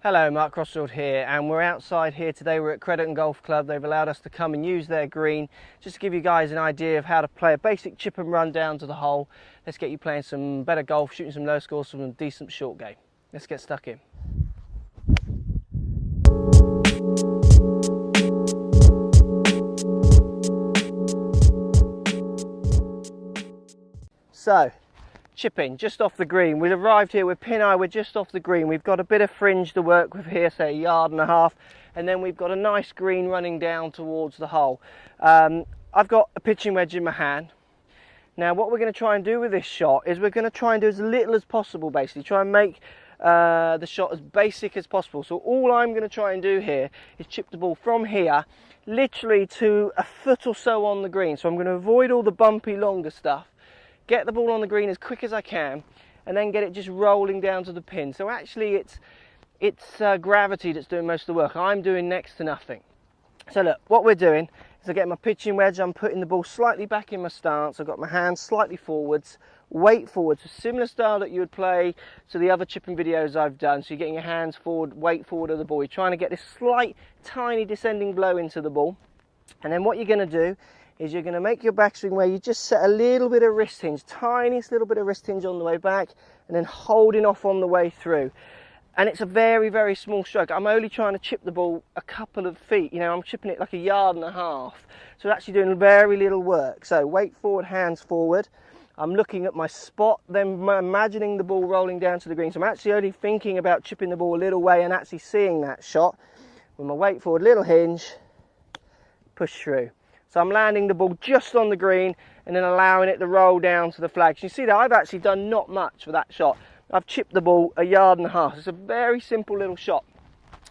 Hello, Mark Crossfield here, and we're outside here today. We're at Crediton Golf Club. They've allowed us to come and use their green just to give you guys an idea of how to play a basic chip and run down to the hole. Let's get you playing some better golf, shooting some low scores, some decent short game. Let's get stuck in. So, chipping just off the green. We've arrived here with pin eye, we're just off the green. We've got a bit of fringe to work with here, say 1.5 yards, and then we've got a nice green running down towards the hole. I've got a pitching wedge in my hand. Now what we're going to try and do with this shot is we're going to try and do as little as possible, basically try and make the shot as basic as possible. So all I'm going to try and do here is chip the ball from here literally to a foot or so on the green. So I'm going to avoid all the bumpy longer stuff, get the ball on the green as quick as I can, and then get it just rolling down to the pin. So actually it's gravity that's doing most of the work. I'm doing next to nothing. So look, what we're doing is I get my pitching wedge, I'm putting the ball slightly back in my stance, I've got my hands slightly forwards, weight forwards, a similar style that you would play to the other chipping videos I've done. So you're getting your hands forward, weight forward of the ball. You're trying to get this slight, tiny descending blow into the ball. And then what you're going to do is you're going to make your backswing where you just set a little bit of wrist hinge, tiniest little bit of wrist hinge on the way back, and then holding off on the way through. And it's a very, very small stroke. I'm only trying to chip the ball a couple of feet. You know, I'm chipping it like 1.5 yards. So it's actually doing very little work. So weight forward, hands forward. I'm looking at my spot, then imagining the ball rolling down to the green. So I'm actually only thinking about chipping the ball a little way and actually seeing that shot. With my weight forward, little hinge, push through. So I'm landing the ball just on the green and then allowing it to roll down to the flags. You see that I've actually done not much for that shot. I've chipped the ball 1.5 yards. It's a very simple little shot.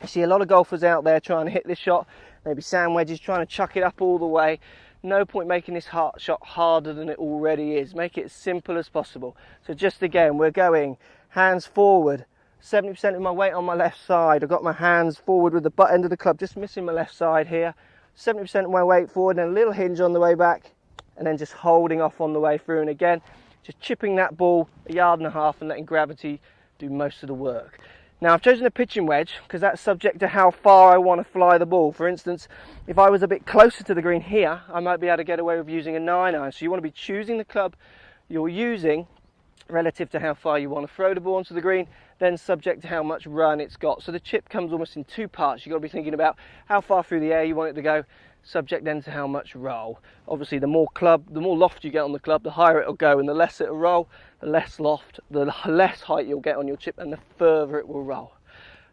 You see a lot of golfers out there trying to hit this shot, maybe sand wedges, trying to chuck it up all the way. No point making this shot harder than it already is. Make it as simple as possible. So just again, we're going hands forward, 70% of my weight on my left side. I've got my hands forward with the butt end of the club, just missing my left side here. 70% of my weight forward and a little hinge on the way back, and then just holding off on the way through. And again, just chipping that ball 1.5 yards and letting gravity do most of the work. Now I've chosen a pitching wedge because that's subject to how far I want to fly the ball. For instance, if I was a bit closer to the green here, I might be able to get away with using a 9-iron. So you want to be choosing the club you're using relative to how far you want to throw the ball onto the green, then subject to how much run it's got. So the chip comes almost in two parts. You've got to be thinking about how far through the air you want it to go, subject then to how much roll. Obviously the more loft you get on the club, the higher it'll go, and the less it'll roll, the less loft, the less height you'll get on your chip, and the further it will roll.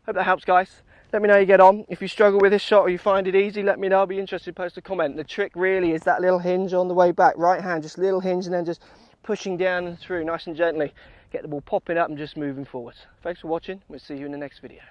Hope that helps, guys. Let me know how you get on. If you struggle with this shot or you find it easy, let me know. I'll be interested. Post a comment. The trick really is that little hinge on the way back. Right hand, just little hinge, and then just pushing down and through nice and gently. Get the ball popping up and just moving forwards. Thanks for watching. We'll see you in the next video.